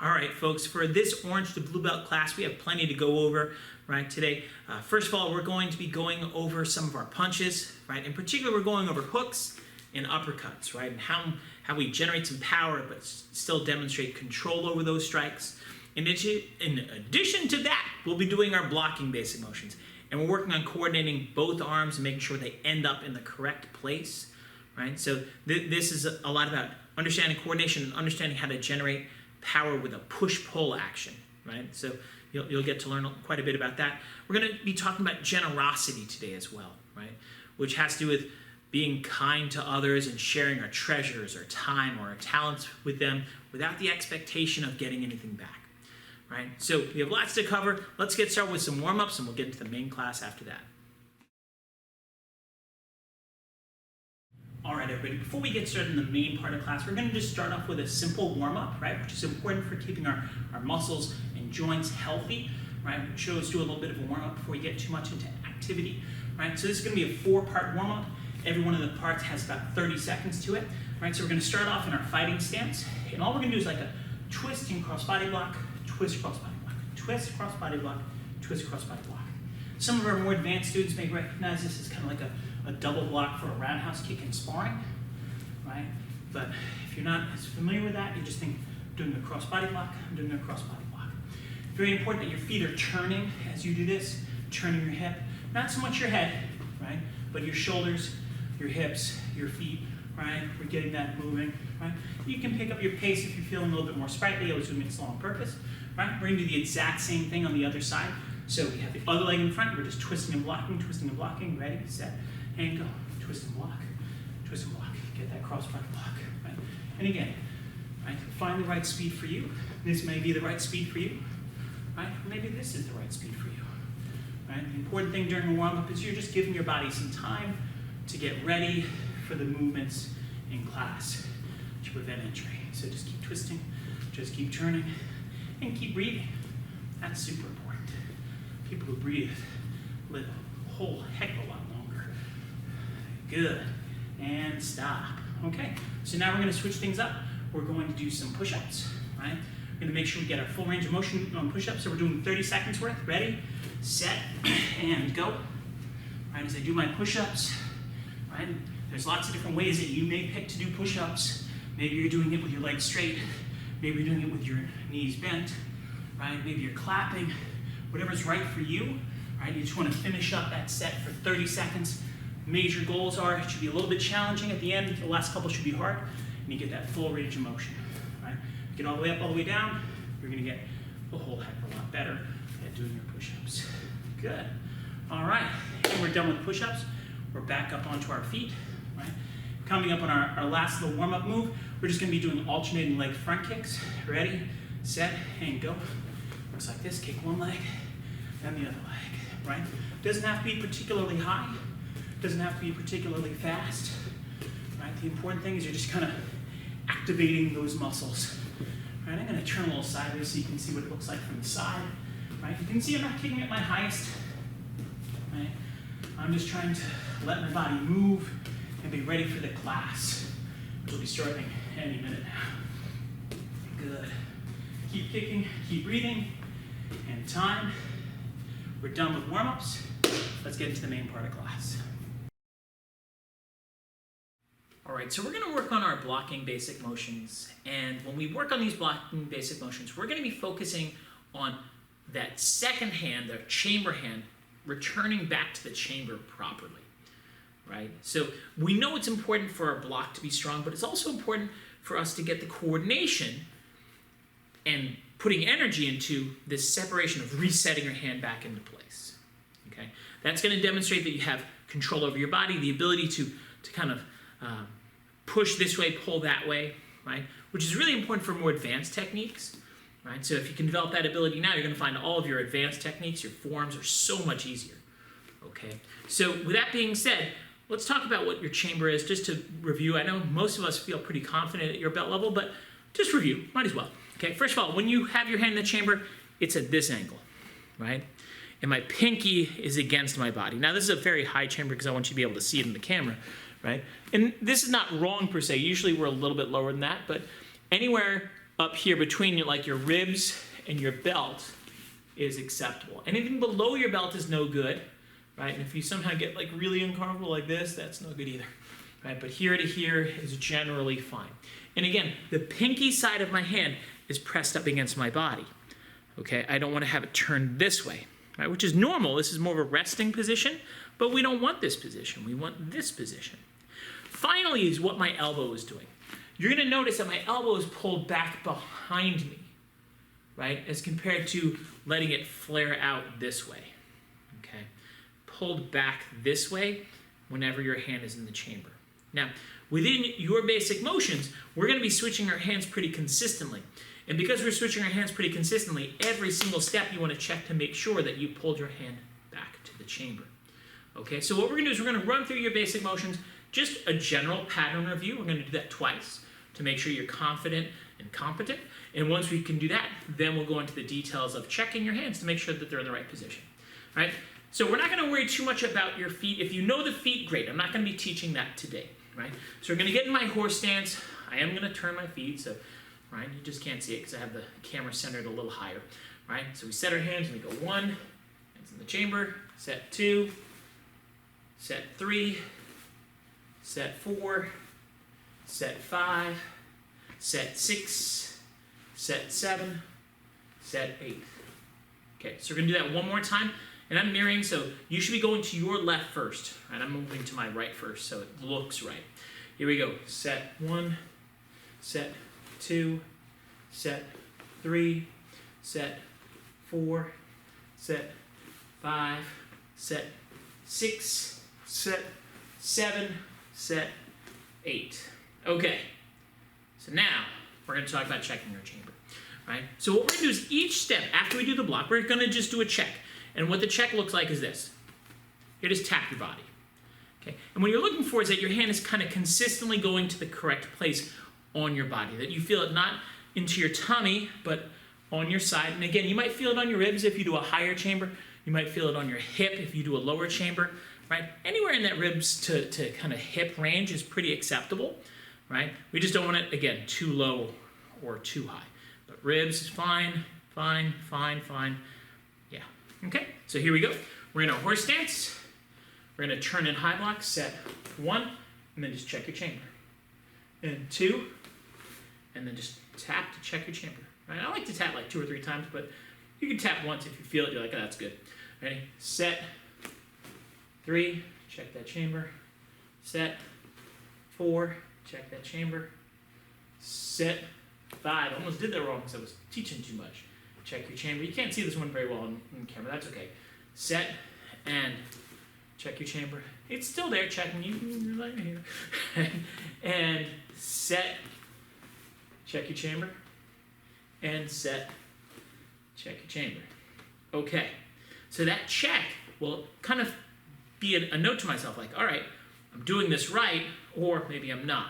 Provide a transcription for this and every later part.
All right, folks, for this orange to blue belt class, we have plenty to go over, right, today. First of all, we're going to be going over some of our punches, right? In particular, we're going over hooks and uppercuts, right? And how we generate some power, but still demonstrate control over those strikes. In addition to that, we'll be doing our blocking basic motions. And we're working on coordinating both arms and making sure they end up in the correct place, right? So this is a lot about understanding coordination and understanding how to generate power with a push-pull action, right? So you'll get to learn quite a bit about that. We're going to be talking about generosity today as well, right? Which has to do with being kind to others and sharing our treasures, our time, or our talents with them without the expectation of getting anything back, right? So we have lots to cover. Let's get started with some warm-ups and we'll get into the main class after that. All right, everybody, before we get started in the main part of class, we're going to just start off with a simple warm-up, right, which is important for keeping our muscles and joints healthy, right? Show us do a little bit of a warm-up before we get too much into activity, right? So this is going to be a 4-part warm-up. Every one of the parts has about 30 seconds to it, right? So we're going to start off in our fighting stance, and all we're going to do is like a twist and cross-body block, twist, cross-body block, twist, cross-body block, twist, cross-body block. Some of our more advanced students may recognize this as kind of like a double block for a roundhouse kick in sparring, right? But if you're not as familiar with that, you just think, I'm doing a cross-body block, I'm doing a cross-body block. Very important that your feet are turning as you do this, turning your hip. Not so much your head, right? But your shoulders, your hips, your feet, right? We're getting that moving, right? You can pick up your pace if you're feeling a little bit more sprightly. I was doing it slow on purpose, right? We're gonna do the exact same thing on the other side. So we have the other leg in front, we're just twisting and blocking, ready, set, and go. Twist and block, get that cross-body block, right? And again, right, find the right speed for you. This may be the right speed for you, right? Maybe this is the right speed for you, right? The important thing during a warm-up is you're just giving your body some time to get ready for the movements in class to prevent injury. So just keep twisting, just keep turning, and keep breathing. That's super important. People who breathe live a whole heck of a lot longer. Good. And stop. Okay, so now we're going to switch things up. We're going to do some push-ups, right? We're going to make sure we get our full range of motion on push-ups. So we're doing 30 seconds worth. Ready, set, and go. Right, as I do my push-ups, right? There's lots of different ways that you may pick to do push-ups. Maybe you're doing it with your legs straight. Maybe you're doing it with your knees bent, right? Maybe you're clapping. Whatever's right for you, right? You just want to finish up that set for 30 seconds. Major goals are, it should be a little bit challenging at the end. The last couple should be hard, and you get that full range of motion, right? Get all the way up, all the way down, you're going to get a whole heck of a lot better at doing your push-ups. Good. All right, and we're done with push-ups. We're back up onto our feet, right? Coming up on our last little warm-up move, we're just going to be doing alternating leg front kicks. Ready, set, and go. Looks like this, kick one leg, then the other leg, right? Doesn't have to be particularly high, doesn't have to be particularly fast, right? The important thing is you're just kind of activating those muscles, right? I'm going to turn a little sideways so you can see what it looks like from the side, right? You can see I'm not kicking at my highest, right? I'm just trying to let my body move and be ready for the class, which will be starting any minute now. Good. Keep kicking, keep breathing, and time. We're done with warm-ups. Let's get into the main part of class. All right, so we're going to work on our blocking basic motions. And when we work on these blocking basic motions, we're going to be focusing on that second hand, the chamber hand, returning back to the chamber properly, right? So we know it's important for our block to be strong, but it's also important for us to get the coordination and putting energy into this separation of resetting your hand back into place, okay? That's going to demonstrate that you have control over your body, the ability to kind of push this way, pull that way, right? Which is really important for more advanced techniques, right? So if you can develop that ability now, you're going to find all of your advanced techniques, your forms are so much easier, okay? So with that being said, let's talk about what your chamber is, just to review. I know most of us feel pretty confident at your belt level, but just review, might as well. Okay, first of all, when you have your hand in the chamber, it's at this angle, right? And my pinky is against my body. Now, this is a very high chamber because I want you to be able to see it in the camera, right? And this is not wrong per se. Usually we're a little bit lower than that, but anywhere up here between your ribs and your belt is acceptable. Anything below your belt is no good, right? And if you somehow get like really uncomfortable like this, that's no good either, right? But here to here is generally fine. And again, the pinky side of my hand is pressed up against my body, okay? I don't want to have it turned this way, right? Which is normal. This is more of a resting position, but we don't want this position. We want this position. Finally is what my elbow is doing. You're going to notice that my elbow is pulled back behind me, right? As compared to letting it flare out this way, okay? Pulled back this way whenever your hand is in the chamber. Now, within your basic motions, we're going to be switching our hands pretty consistently. And because we're switching our hands pretty consistently, every single step you want to check to make sure that you pulled your hand back to the chamber. Okay, so what we're going to do is we're going to run through your basic motions, just a general pattern review. We're going to do that twice to make sure you're confident and competent. And once we can do that, then we'll go into the details of checking your hands to make sure that they're in the right position. Right? So we're not going to worry too much about your feet. If you know the feet, great. I'm not going to be teaching that today. Right? So we're going to get in my horse stance. I am going to turn my feet, so right, you just can't see it because I have the camera centered a little higher. Right? So we set our hands and we go 1, hands in the chamber, set 2, set 3, set 4, set 5, set 6, set 7, set 8. Okay, so we're going to do that one more time. And I'm mirroring, so you should be going to your left first. Right? I'm moving to my right first, so it looks right. Here we go. Set 1, set 2, set 3, set 4, set 5, set 6, set 7, set 8. Okay, so now we're going to talk about checking your chamber. Right? So what we're going to do is each step, after we do the block, we're going to just do a check. And what the check looks like is this. You just tap your body. Okay? And what you're looking for is that your hand is kind of consistently going to the correct place on your body, that you feel it not into your tummy, but on your side. And again, you might feel it on your ribs if you do a higher chamber. You might feel it on your hip if you do a lower chamber. Right? Anywhere in that ribs to kind of hip range is pretty acceptable. Right? We just don't want it, again, too low or too high. But ribs is fine, fine, fine, fine. Yeah. Okay, so here we go. We're in our horse stance. We're going to turn in high block, set 1, and then just check your chamber. And 2, and then just tap to check your chamber. Right? I like to tap like 2 or 3 times, but you can tap once if you feel it. You're like, oh, that's good. Ready? Set 3, check that chamber. Set 4, check that chamber. Set 5. I almost did that wrong because I was teaching too much. Check your chamber. You can't see this one very well on camera. That's okay. Set and check your chamber. It's still there checking you. Right here. And set. Check your chamber. And set. Check your chamber. Okay. So that check will kind of be a note to myself like, all right, I'm doing this right, or maybe I'm not.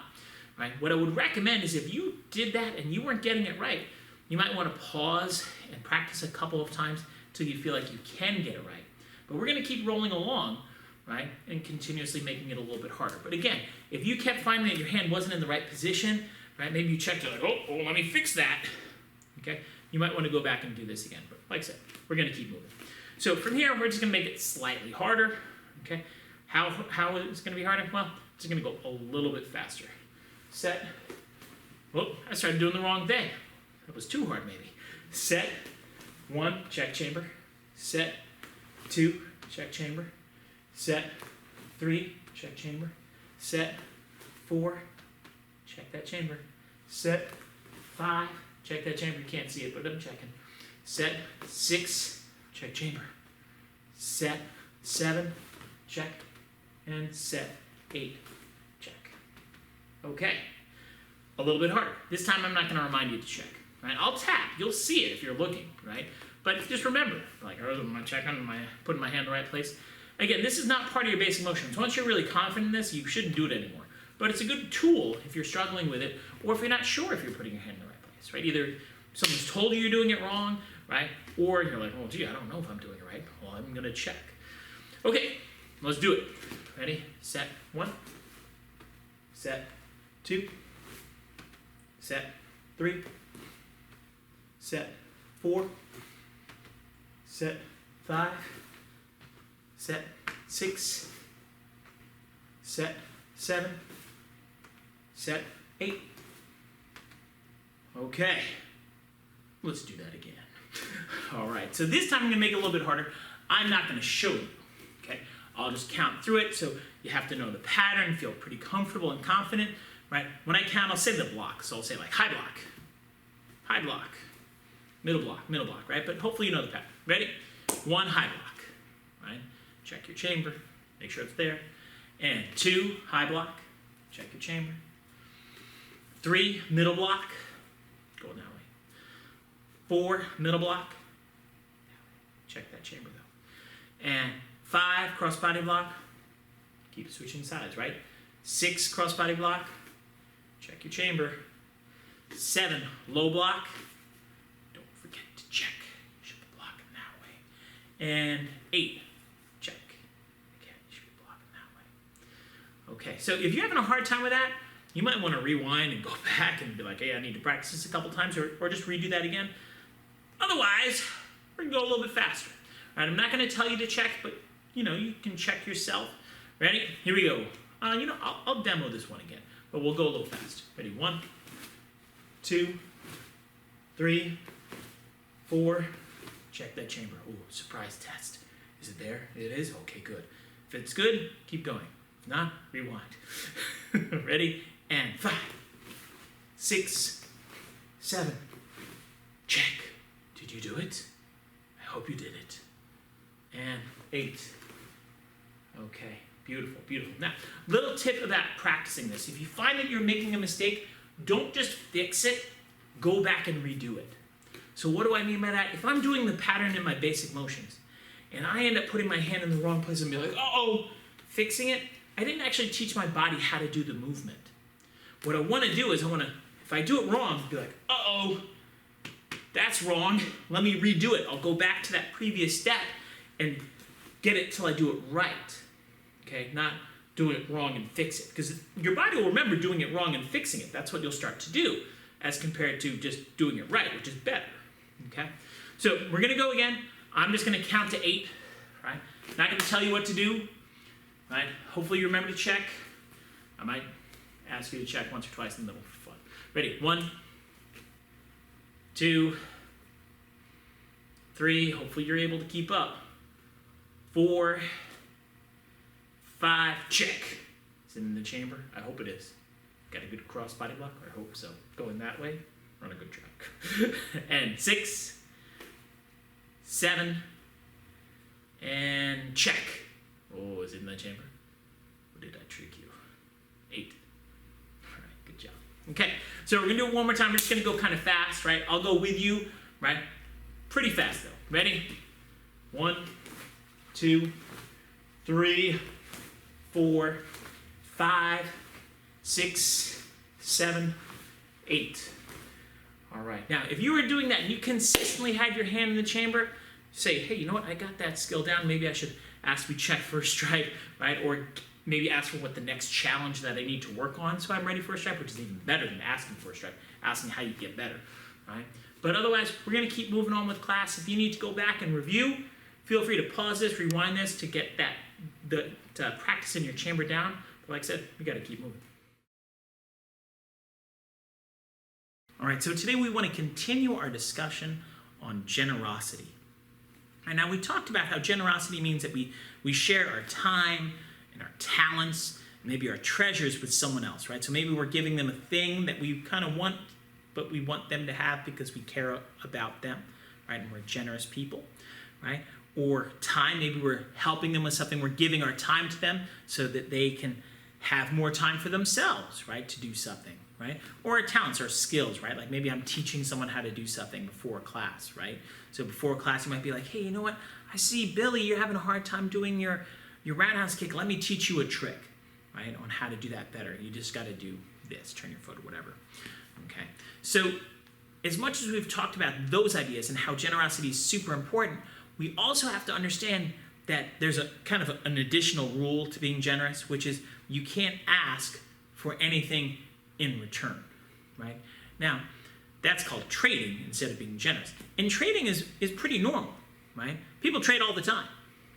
Right? What I would recommend is if you did that and you weren't getting it right, you might want to pause and practice a couple of times until you feel like you can get it right. But we're going to keep rolling along, right, and continuously making it a little bit harder. But again, if you kept finding that your hand wasn't in the right position, right, maybe you checked it like, oh, let me fix that, okay, you might want to go back and do this again. But like I said, we're going to keep moving. So from here, we're just going to make it slightly harder, okay. How is it going to be harder? Well, it's going to go a little bit faster. Set. Whoop, I started doing the wrong thing. That was too hard, maybe. Set 1, check chamber. Set 2, check chamber. Set 3, check chamber. Set 4, check that chamber. Set 5, check that chamber. You can't see it, but I'm checking. Set 6, check chamber. Set 7, check. And set 8, check. Okay. A little bit harder. This time I'm not going to remind you to check. Right? I'll tap. You'll see it if you're looking, right? But just remember, like, am I checking? Am I putting my hand in the right place? Again, this is not part of your basic motions. Once you're really confident in this, you shouldn't do it anymore. But it's a good tool if you're struggling with it, or if you're not sure if you're putting your hand in the right place, right? Either someone's told you you're doing it wrong, right? Or you're like, well, gee, I don't know if I'm doing it right. Well, I'm going to check. Okay, let's do it. Ready? Set 1. Set 2. Set 3. set 4, set 5, set 6, set 7, set 8. Okay, let's do that again. All right, so this time I'm gonna make it a little bit harder. I'm not gonna show you, okay? I'll just count through it, so you have to know the pattern, feel pretty comfortable and confident, right? When I count, I'll say the block. So I'll say like high block, middle block, right? But hopefully you know the pattern. Ready? 1 high block, right? Check your chamber, make sure it's there. And 2 high block, check your chamber. 3 middle block, going that way. 4 middle block, check that chamber though. And 5 crossbody block, keep switching sides, right? 6 crossbody block, check your chamber. 7 low block, don't forget to check, you should be blocking that way. And 8, check, again, you should be blocking that way. Okay, so if you're having a hard time with that, you might want to rewind and go back and be like, hey, I need to practice this a couple times, or just redo that again. Otherwise, we're gonna go a little bit faster. All right, I'm not gonna tell you to check, but you can check yourself. Ready? Here we go. I'll demo this one again, but we'll go a little fast. Ready? 1, 2, 3, 4. Check that chamber. Ooh, surprise test. Is it there? It is? Okay, good. If it's good, keep going. If not, rewind. Ready? And 5, 6, 7. Check. Did you do it? I hope you did it. And 8. Okay, beautiful, beautiful. Now, little tip about practicing this. If you find that you're making a mistake, don't just fix it, go back and redo it. So what do I mean by that? If I'm doing the pattern in my basic motions, and I end up putting my hand in the wrong place and be like, uh-oh, fixing it, I didn't actually teach my body how to do the movement. What I want to do is if I do it wrong, be like, uh-oh, that's wrong, let me redo it. I'll go back to that previous step and get it till I do it right, okay? Not doing it wrong and fix it, because your body will remember doing it wrong and fixing it. That's what you'll start to do, as compared to just doing it right, which is better, okay? So we're gonna go again. I'm just gonna count to 8, right? Not gonna tell you what to do, right? Hopefully you remember to check. I might ask you to check once or twice in the middle for fun. Ready? 1, 2, 3, hopefully you're able to keep up. 4, 5, check. Is it in the chamber? I hope it is. Got a good cross body block? I hope so. Going that way, we're on a good track. And 6, 7, and check. Oh, is it in the chamber? Or did I trick you? 8. All right, good job. Okay, so we're gonna do it one more time. We're just gonna go kind of fast, right? I'll go with you, right? Pretty fast though. Ready? 1, 2, 3, 4, 5, 6, 7, 8. All right. Now, if you were doing that and you consistently had your hand in the chamber, say, hey, you know what? I got that skill down. Maybe I should ask me check for a stripe, right? Or maybe ask for what the next challenge that I need to work on so I'm ready for a stripe, which is even better than asking for a stripe, asking how you get better, right? But otherwise, we're going to keep moving on with class. If you need to go back and review, feel free to pause this, rewind this to get the practice in your chamber down. But like I said, we got to keep moving. All right, so today we want to continue our discussion on generosity. And now we talked about how generosity means that we share our time and our talents, maybe our treasures with someone else, right? So maybe we're giving them a thing that we kind of want, but we want them to have because we care about them, right? And we're generous people, right? Or time, maybe we're helping them with something, we're giving our time to them so that they can have more time for themselves, right? To do something, right? Or our talents, our skills, right? Like maybe I'm teaching someone how to do something before class, right? So before class, you might be like, hey, you know what? I see, Billy, you're having a hard time doing your roundhouse kick. Let me teach you a trick, right? On how to do that better. You just got to do this, turn your foot or whatever, okay? So as much as we've talked about those ideas and how generosity is super important, we also have to understand that there's a kind of an additional rule to being generous, which is you can't ask for anything in return, right? Now, That's called trading instead of being generous. And trading is pretty normal, right? People trade all the time,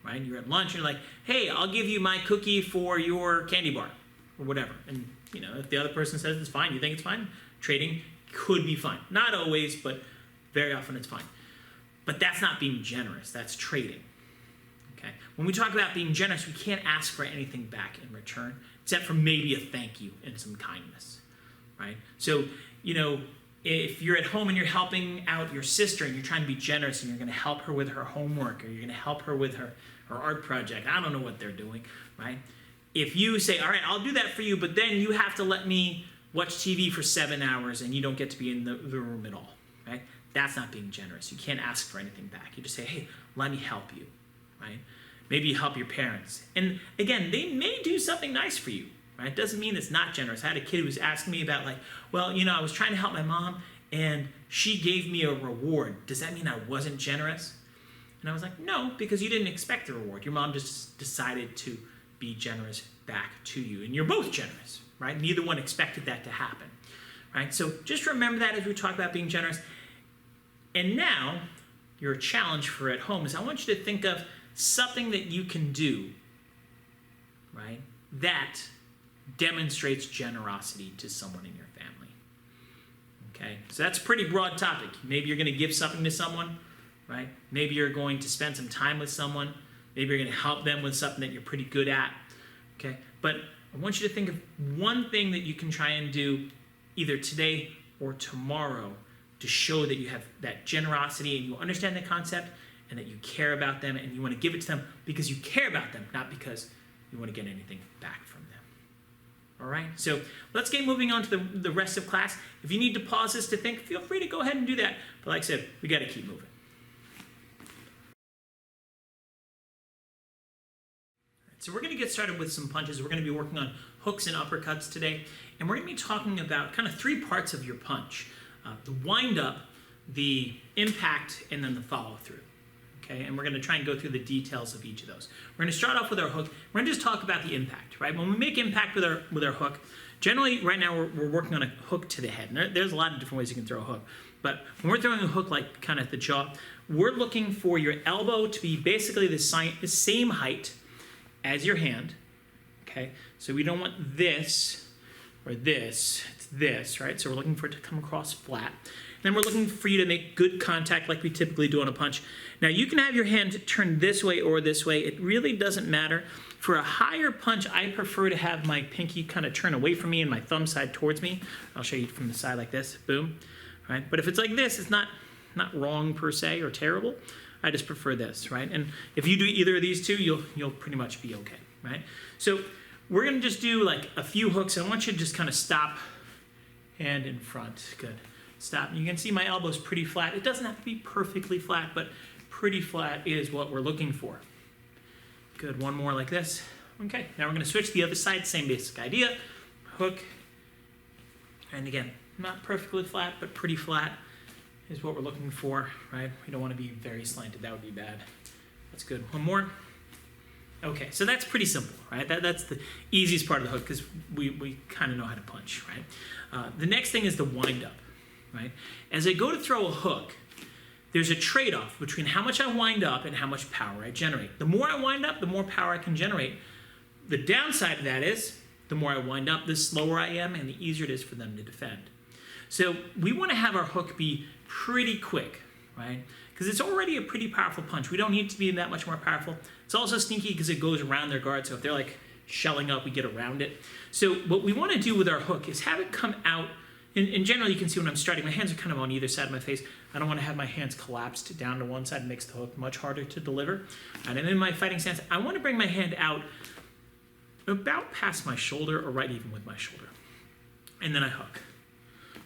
right? You're at lunch and you're like, hey, I'll give you my cookie for your candy bar or whatever. And if the other person says it's fine, you think it's fine, trading could be fine. Not always, but very often it's fine. But that's not being generous, that's trading. Okay? When we talk about being generous, we can't ask for anything back in return, except for maybe a thank you and some kindness, right? So, if you're at home and you're helping out your sister and you're trying to be generous and you're going to help her with her homework or you're going to help her with her art project, I don't know what they're doing, right? If you say, all right, I'll do that for you, but then you have to let me watch TV for 7 hours and you don't get to be in the room at all, right? That's not being generous. You can't ask for anything back. You just say, hey, let me help you, right? Maybe you help your parents. And again, they may do something nice for you, right? It doesn't mean it's not generous. I had a kid who was asking me about I was trying to help my mom and she gave me a reward. Does that mean I wasn't generous? And I was like, no, because you didn't expect the reward. Your mom just decided to be generous back to you. And you're both generous, right? Neither one expected that to happen, right? So just remember that as we talk about being generous. And now, your challenge for at home is I want you to think of something that you can do, right, that demonstrates generosity to someone in your family. Okay, so that's a pretty broad topic. Maybe you're going to give something to someone, right? Maybe you're going to spend some time with someone. Maybe you're going to help them with something that you're pretty good at. Okay, but I want you to think of one thing that you can try and do either today or tomorrow to show that you have that generosity and you understand the concept and that you care about them and you want to give it to them because you care about them, not because you want to get anything back from them. All right, so let's get moving on to the rest of class. If you need to pause this to think, feel free to go ahead and do that. But like I said, we got to keep moving. So we're going to get started with some punches. We're going to be working on hooks and uppercuts today. And we're going to be talking about kind of 3 parts of your punch. The wind-up, the impact, and then the follow-through. Okay, and we're going to try and go through the details of each of those. We're going to start off with our hook. We're going to just talk about the impact, right? When we make impact with our hook, generally right now we're working on a hook to the head. And there's a lot of different ways you can throw a hook. But when we're throwing a hook like kind of at the jaw, we're looking for your elbow to be basically the same height as your hand. Okay, so we don't want this or this. It's this, right? So we're looking for it to come across flat. Then we're looking for you to make good contact like we typically do on a punch. Now you can have your hand turn this way or this way. It really doesn't matter. For a higher punch, I prefer to have my pinky kind of turn away from me and my thumb side towards me. I'll show you from the side like this, boom. Right? But if it's like this, it's not wrong per se or terrible. I just prefer this, right? And if you do either of these two, you'll pretty much be okay, right? So we're gonna just do like a few hooks. I want you to just kind of stop, hand in front, good. Stop. You can see my elbow's pretty flat. It doesn't have to be perfectly flat, but pretty flat is what we're looking for. Good, one more like this. Okay, now we're gonna switch to the other side, same basic idea. Hook, and again, not perfectly flat, but pretty flat is what we're looking for, right? We don't wanna be very slanted, that would be bad. That's good, one more. Okay, so that's pretty simple, right? That's the easiest part of the hook because we kind of know how to punch, right? The next thing is the wind up, right? As I go to throw a hook, there's a trade-off between how much I wind up and how much power I generate. The more I wind up, the more power I can generate. The downside of that is the more I wind up, the slower I am and the easier it is for them to defend. So we want to have our hook be pretty quick, right? Because it's already a pretty powerful punch. We don't need to be that much more powerful. It's also sneaky because it goes around their guard, so if they're like shelling up, we get around it. So what we want to do with our hook is have it come out, and generally you can see when I'm starting, my hands are kind of on either side of my face. I don't want to have my hands collapsed down to one side. It makes the hook much harder to deliver. And in my fighting stance, I want to bring my hand out about past my shoulder or right even with my shoulder. And then I hook.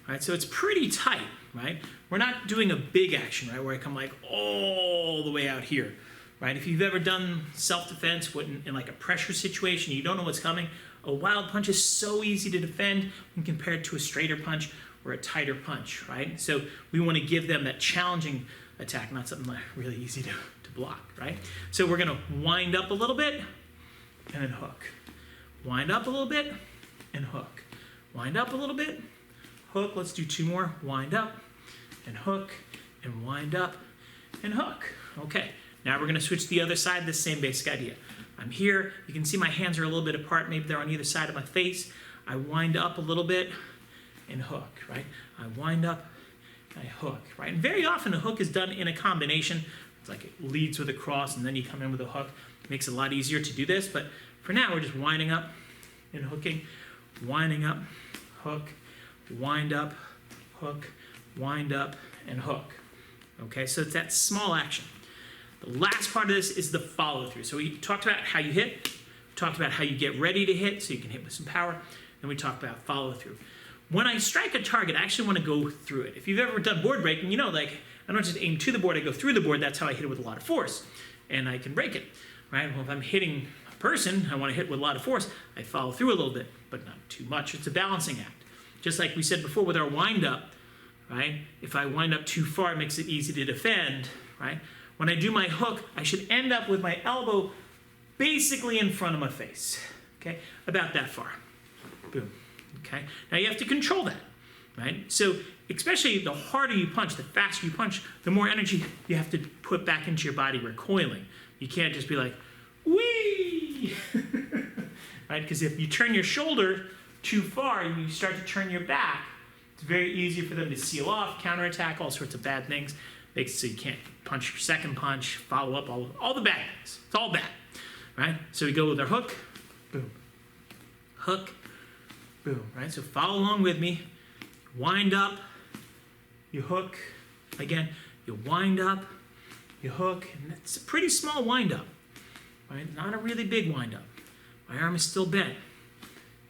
All right, so it's pretty tight, right? We're not doing a big action, right, where I come like all the way out here, right? If you've ever done self-defense in like a pressure situation, you don't know what's coming, a wild punch is so easy to defend when compared to a straighter punch or a tighter punch, right? So we want to give them that challenging attack, not something like really easy to block, right? So we're going to wind up a little bit and then hook. Wind up a little bit and hook. Wind up a little bit, hook. Let's do 2 more. Wind up and hook, and wind up, and hook. Okay, now we're gonna switch to the other side, the same basic idea. I'm here, you can see my hands are a little bit apart, maybe they're on either side of my face. I wind up a little bit and hook, right? I wind up, I hook, right? And very often a hook is done in a combination. It's like it leads with a cross and then you come in with a hook. It makes it a lot easier to do this, but for now we're just winding up and hooking, winding up, hook, wind up, hook, wind up, and hook. Okay, so it's that small action. The last part of this is the follow through. So we talked about how you hit, we talked about how you get ready to hit so you can hit with some power, then we talked about follow through. When I strike a target, I actually want to go through it. If you've ever done board breaking, you know, like, I don't just aim to the board, I go through the board. That's how I hit it with a lot of force, and I can break it, right? Well, if I'm hitting a person, I want to hit with a lot of force, I follow through a little bit, but not too much. It's a balancing act. Just like we said before with our wind up, right? If I wind up too far, it makes it easy to defend, right? When I do my hook, I should end up with my elbow basically in front of my face, okay? About that far, boom, okay? Now you have to control that, right? So especially the harder you punch, the faster you punch, the more energy you have to put back into your body recoiling. You can't just be like, whee, right? Because if you turn your shoulder too far and you start to turn your back, it's very easy for them to seal off, counterattack, all sorts of bad things. Makes it so you can't punch your second punch, follow up, all the bad things. It's all bad, right? So we go with our hook, boom, hook, boom, right? So follow along with me. Wind up, you hook. Again, you wind up, you hook, and it's a pretty small wind up, right? Not a really big wind up. My arm is still bent.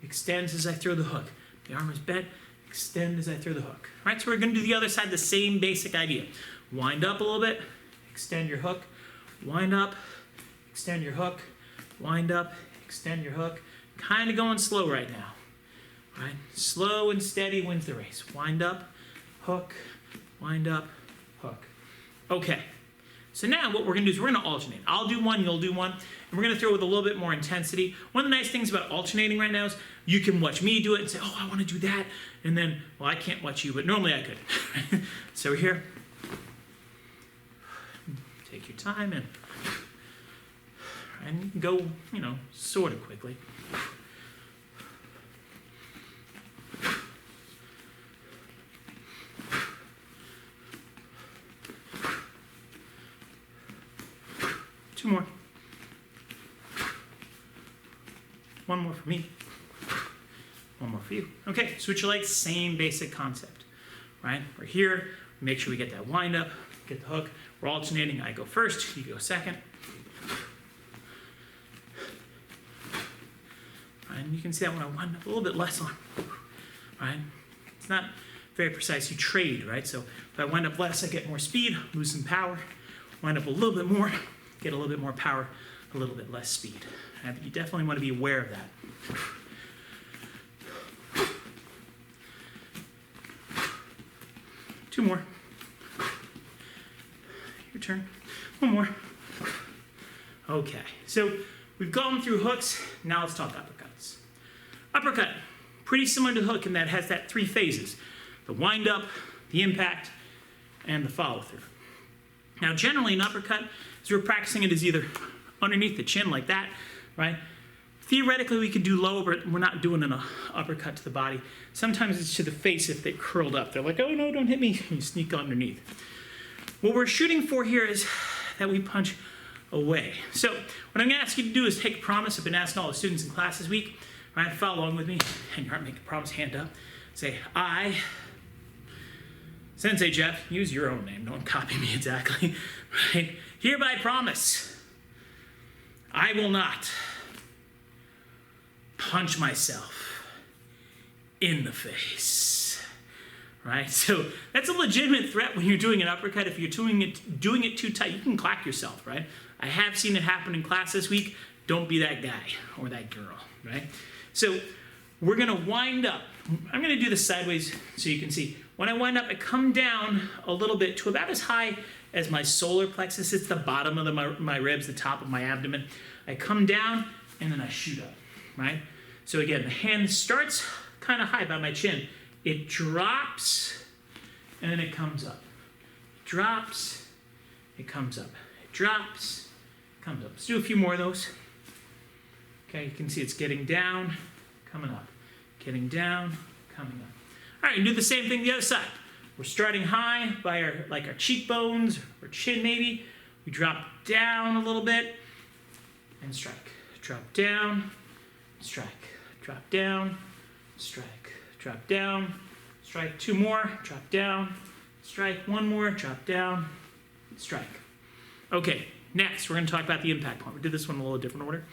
Extends as I throw the hook. The arm is bent, extend as I throw the hook. Right, so we're gonna do the other side, the same basic idea. Wind up a little bit, extend your hook, wind up, extend your hook, wind up, extend your hook. Kind of going slow right now, right? Slow and steady wins the race. Wind up, hook, wind up, hook. Okay, so now what we're gonna do is we're gonna alternate. I'll do one, you'll do one, and we're gonna throw it with a little bit more intensity. One of the nice things about alternating right now is you can watch me do it and say, oh, I wanna do that, and then, well, I can't watch you, but normally I could. So we're here. Take your time and you can go, you know, sort of quickly. Two more. One more for me. One more for you. Okay, switch your legs, same basic concept, right? We're here, make sure we get that wind up, get the hook. We're alternating, I go first, you go second. Right, and you can see that when I wind up a little bit less on, right? It's not very precise, you trade, right? So if I wind up less, I get more speed, lose some power. Wind up a little bit more, get a little bit more power, a little bit less speed. Right? But you definitely want to be aware of that. Two more. Your turn. One more. Okay, so we've gone through hooks. Now let's talk uppercuts. Uppercut, pretty similar to the hook in that it has that three phases. The wind up, the impact, and the follow through. Now generally an uppercut, as we're practicing it, is either underneath the chin like that, right? Theoretically we could do low, but we're not doing an uppercut to the body. Sometimes it's to the face if they curled up. They're like, oh no, don't hit me. You sneak underneath. What we're shooting for here is that we punch away. So what I'm gonna ask you to do is take a promise. I've been asking all the students in class this week, right? Follow along with me. And you aren't making a promise, hand up. Say, I, Sensei Jeff, use your own name, don't copy me exactly, right? Hereby promise, I will not punch myself in the face, right? So that's a legitimate threat when you're doing an uppercut. If you're doing it too tight, you can clack yourself, right? I have seen it happen in class this week. Don't be that guy or that girl, right? So we're gonna wind up. I'm gonna do this sideways so you can see. When I wind up, I come down a little bit to about as high as my solar plexus. It's the bottom of my ribs, the top of my abdomen. I come down and then I shoot up, right? So again, the hand starts kind of high by my chin. It drops and then it comes up. It drops, it comes up. It drops, comes up. Let's do a few more of those. Okay, you can see it's getting down, coming up. Getting down, coming up. All right, and do the same thing the other side. We're starting high by our cheekbones or chin maybe. We drop down a little bit and strike. Drop down, strike. Drop down, strike. Drop down, strike. Two more, drop down, strike. One more, drop down, strike. Okay, next we're going to talk about the impact point. We did this one in a little different order.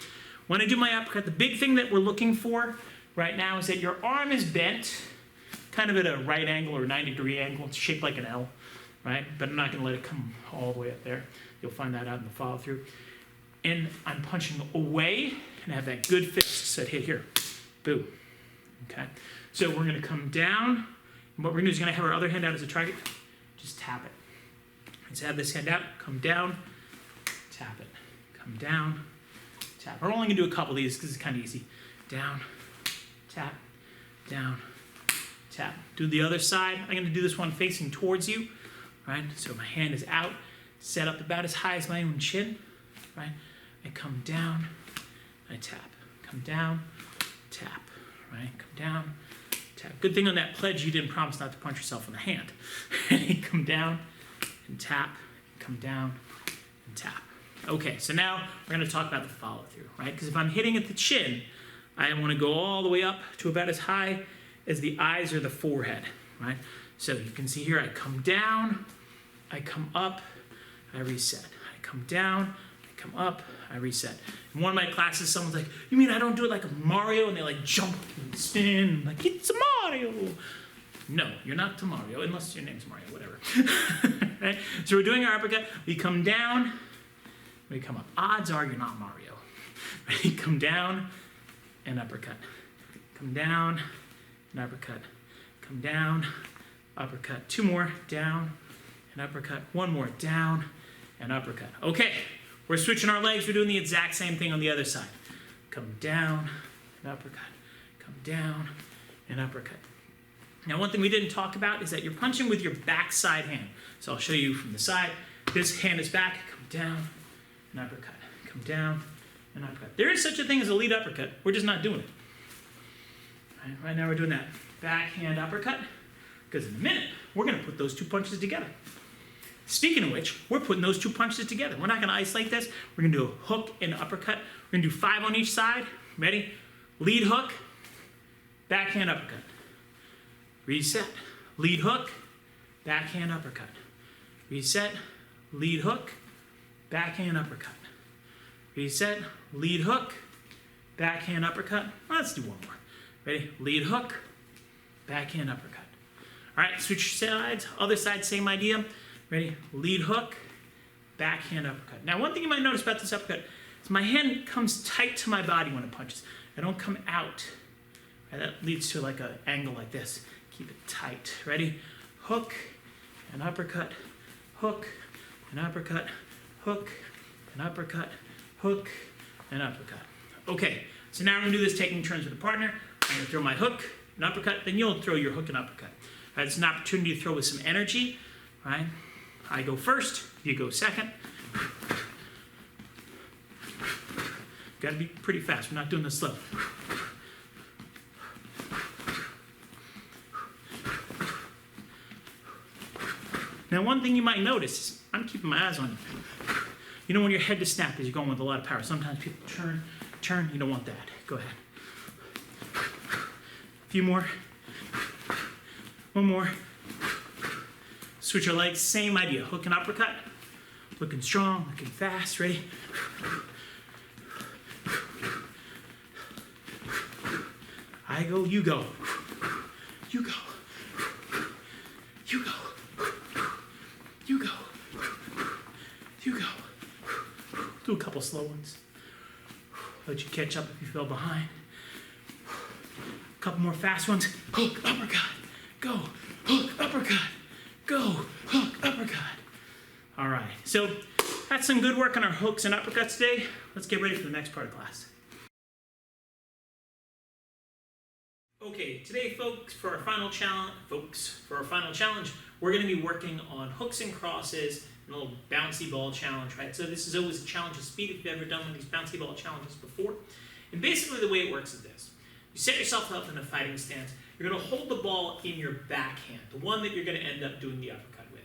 When I do my uppercut, the big thing that we're looking for right now is that your arm is bent, kind of at a right angle or 90-degree angle. It's shaped like an L, right? But I'm not going to let it come all the way up there. You'll find that out in the follow through. And I'm punching away and have that good fist set hit here. Boom. Okay? So we're going to come down. And what we're going to do is going to have our other hand out as a target. Just tap it. Let's have this hand out. Come down. Tap it. Come down. Tap. We're only going to do a couple of these because it's kind of easy. Down. Tap. Down. Tap. Do the other side. I'm going to do this one facing towards you. Right? So my hand is out. Set up about as high as my own chin. Right? I come down. I tap. Come down. Tap. Right? Come down. Tap. Good thing on that pledge you didn't promise not to punch yourself in the hand. Come down and tap. Come down and tap. Okay, so now we're going to talk about the follow through, right? Because if I'm hitting at the chin, I want to go all the way up to about as high as the eyes or the forehead, right? So you can see here I come down, I come up, I reset. I come down, I come up, I reset. In one of my classes, someone's like, you mean I don't do it like a Mario? And they like jump and spin, like, it's a Mario. No, you're not to Mario, unless your name's Mario, whatever. Right? So we're doing our uppercut. We come down, we come up. Odds are you're not Mario. Right? Come down and uppercut. Come down and uppercut. Come down, uppercut. Two more, down and uppercut. One more, down and uppercut. Okay, we're switching our legs. We're doing the exact same thing on the other side. Come down and uppercut. Come down and uppercut. Now, one thing we didn't talk about is that you're punching with your backside hand. So I'll show you from the side. This hand is back. Come down and uppercut. Come down and uppercut. There is such a thing as a lead uppercut. We're just not doing it. Right now we're doing that backhand uppercut because in a minute we're going to put those two punches together. Speaking of which, we're putting those two punches together. We're not going to isolate this. We're going to do a hook and uppercut. We're going to do 5 on each side. Ready? Lead hook, backhand uppercut. Reset. Lead hook, backhand uppercut. Reset. Lead hook, backhand uppercut. Reset. Lead hook, backhand uppercut. Let's do one more. Ready? Lead hook, backhand uppercut. All right, switch sides. Other side, same idea. Ready? Lead hook, backhand uppercut. Now, one thing you might notice about this uppercut is my hand comes tight to my body when it punches. I don't come out. Right, that leads to like an angle like this. Keep it tight. Ready? Hook and uppercut, hook and uppercut, hook and uppercut, hook and uppercut. Okay, so now we're going to do this taking turns with a partner. I'm going to throw my hook and uppercut, then you'll throw your hook and uppercut. Right, it's an opportunity to throw with some energy. Right? I go first, you go second. Got to be pretty fast. We're not doing this slow. Now, one thing you might notice is I'm keeping my eyes on you. You don't want your head to snap because you're going with a lot of power. Sometimes people turn. You don't want that. Go ahead. A few more. One more. Switch your legs. Same idea. Hook and uppercut. Looking strong, looking fast. Ready? I go, you go. You go. You go. You go. You go. Do a couple slow ones. Let you catch up if you fell behind. A couple more fast ones. Hook, uppercut. Go. Hook, uppercut. Go. Hook, uppercut. All right. So that's some good work on our hooks and uppercuts today. Let's get ready for the next part of class. Okay, today for our final challenge, we're going to be working on hooks and crosses and a little bouncy ball challenge, right? So this is always a challenge of speed if you've ever done one of these bouncy ball challenges before. And basically the way it works is this. You set yourself up in a fighting stance. You're going to hold the ball in your backhand, the one that you're going to end up doing the uppercut with,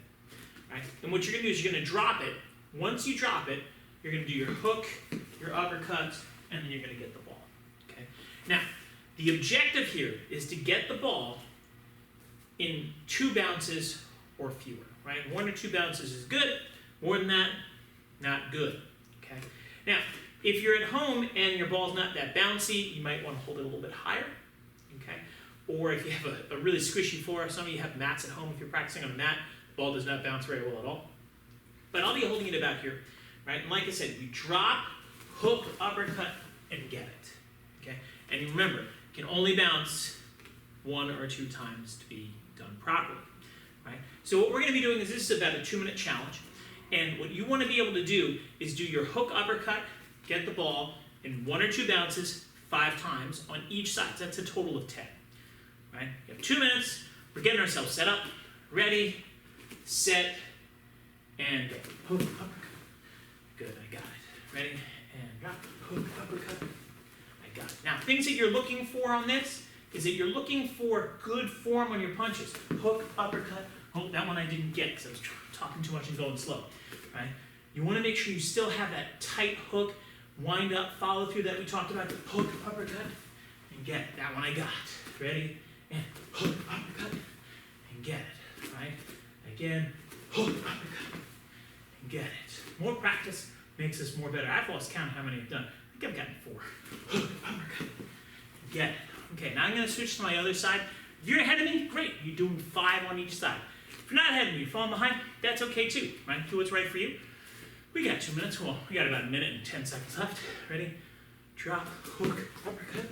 right? And what you're going to do is you're going to drop it. Once you drop it, you're going to do your hook, your uppercut, and then you're going to get the ball, okay? Now, the objective here is to get the ball in 2 bounces or fewer, right? 1 or 2 bounces is good. More than that, not good, okay? Now, if you're at home and your ball's not that bouncy, you might want to hold it a little bit higher, okay? Or if you have a really squishy floor, some of you have mats at home. If you're practicing on a mat, the ball does not bounce very well at all. But I'll be holding it about here, right? And like I said, you drop, hook, uppercut, and get it, okay? And you remember, it can only bounce 1 or 2 times to be done properly, right? So what we're going to be doing is this is about a 2-minute challenge. And what you want to be able to do is do your hook, uppercut, get the ball in 1 or 2 bounces 5 times on each side. So that's a total of 10, right? You have 2 minutes. We're getting ourselves set up, ready, set, and go. Hook, uppercut. Good, I got it. Ready, and drop, hook, uppercut. I got it. Now, things that you're looking for on this is that you're looking for good form on your punches. Hook, uppercut. Oh, that one I didn't get because I was talking too much and going slow, right? You want to make sure you still have that tight hook, wind up, follow through that we talked about. The hook, uppercut, and get it. That one I got. Ready, and hook, uppercut, and get it, right? Again, hook, uppercut, and get it. More practice makes us more better. I've lost count how many I've done. I think I've gotten 4. Hook, uppercut, get it. Okay, now I'm going to switch to my other side. If you're ahead of me, great. You're doing 5 on each side. If you're not ahead of me, you're falling behind, that's okay too, right? Do what's right for you. We got 2 minutes. Well, we got about 1 minute and 10 seconds left. Ready? Drop, hook, uppercut.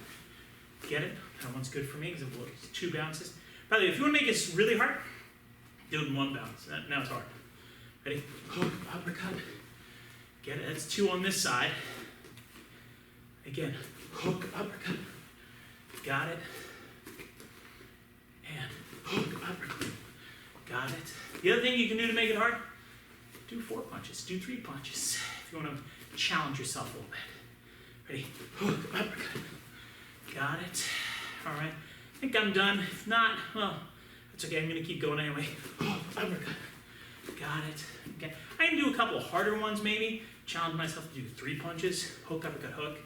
Get it? That one's good for me because it's 2 bounces. By the way, if you want to make this really hard, do it in 1 bounce. Now it's hard. Ready? Hook, uppercut. Get it? That's 2 on this side. Again, hook, uppercut. Got it. And hook, uppercut. Got it. The other thing you can do to make it hard, do 4 punches, do 3 punches. If you want to challenge yourself a little bit. Ready? Hook, uppercut. Got it. All right. I think I'm done. If not, well, that's okay. I'm going to keep going anyway. Hook, uppercut. Got it. Okay. I can do a couple harder ones maybe. Challenge myself to do 3 punches. Hook, uppercut, hook.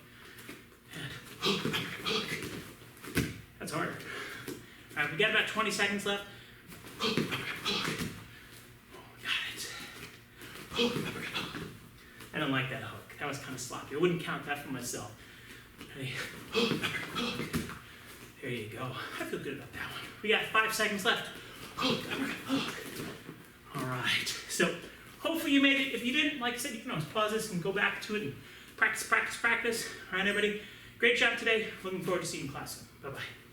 And hook, uppercut, hook. That's hard. All right, we got about 20 seconds left. Hook, uppercut, hook. Oh, got it. Hook, uppercut, hook. I don't like that hook. That was kind of sloppy. I wouldn't count that for myself. Ready? Hook, uppercut, hook. There you go. I feel good about that one. We got 5 seconds left. Hook, uppercut, hook. All right. So hopefully you made it. If you didn't, like I said, you can always pause this and go back to it and practice, practice, practice. All right, everybody. Great job today. Looking forward to seeing you in class soon. Bye-bye.